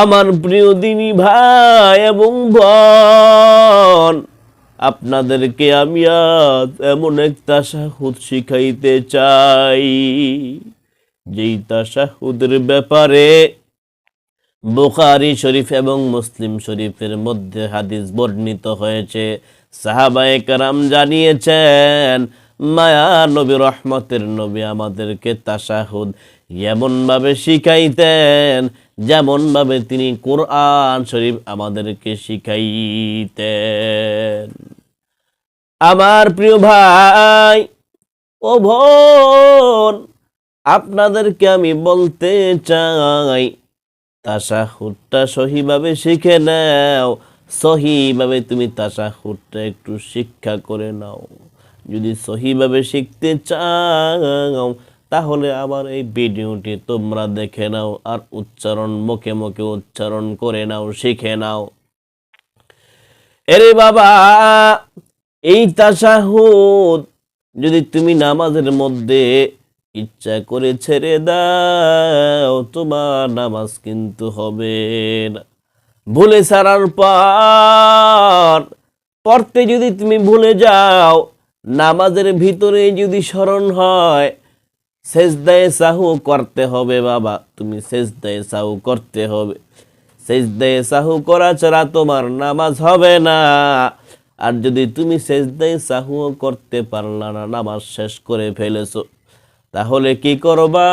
আমার প্রিয় দিনী ভাই এবং বোন, আপনাদেরকে আমি আজ এমন এক তাশাহুদ শিখাইতে চাই, যেই তাশাহুদের ব্যাপারে বুখারী শরীফ এবং মুসলিম শরীফের মধ্যে হাদিস বর্ণিত হয়েছে। সাহাবায়ে কেরাম জানিয়েছেন, মায়া নবী, রহমতের নবী আমাদেরকে তাশাহুদ এমনভাবে শিখাইতেন যেমনভাবে তিনি কোরআন শরীফ আমাদেরকে শিখাইতেন। আমার প্রিয় ভাই ও বোন, আপনাদেরকে আমি বলতে চাই, তাশাহুদটা সহিভাবে শিখে নাও। সহিভাবে তুমি তাশাহুদটা একটু শিক্ষা করে নাও। যদি সহিভাবে শিখতে চাও তাহলে আমার এই ভিডিওটি তোমরা দেখে নাও আর উচ্চারণ মুখে মুখে উচ্চারণ করে নাও, শিখে নাও। এরে বাবা, এই তাশাহুদ যদি তুমি নামাজের মধ্যে ইচ্ছা করে ছেড়ে দাও, তোমার নামাজ কিন্তু হবে না। ভুলে ছাড়ার পর পড়তে যদি তুমি ভুলে যাও, নামাজের ভিতরে যদি স্মরণ হয়, সেজদায়ে সাহু করতে হবে বাবা, তুমি সেজদায়ে সাহু করতে হবে। সেজদায়ে সাহু করা ছাড়া তোমার নামাজ হবে না। আর যদি তুমি সেজদায়ে সাহু করতে পারলা না, নামাজ শেষ করে ফেলেছো, তাহলে কি করবা?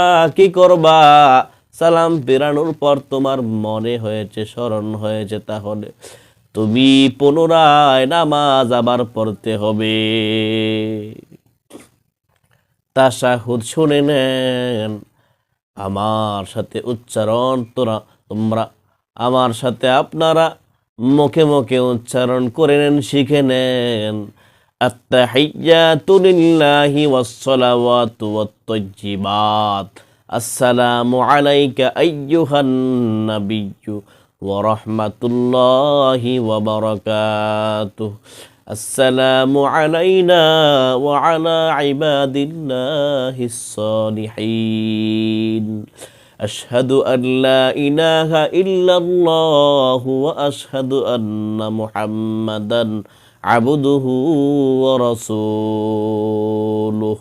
সালাম ফেরানোর পর তোমার মনে হয়েছে, স্মরণ হয়েছে, তাহলে তুমি পুনরায় নামাজ আবার পড়তে হবে। তাশাহুদ শুনে নেন, আমার সাথে উচ্চারণ তোমরা আমার সাথে আপনারা মুখে মুখে উচ্চারণ করে নেন, শিখে নেন। আত্তাহিয়াতু লিল্লাহি ওয়াসসালাওয়াতু ওয়াত-তাইয়্যিবাত। আসসালামু আলাইকা আইয়ুহান নাবিয়্যু ওয়া রাহমাতুল্লাহি ওয়া বারাকাতুহু। السلام علينا وعلى عباد الله الصالحين. أشهد أن لا إله إلا الله وأشهد أن محمدا عبده ورسوله.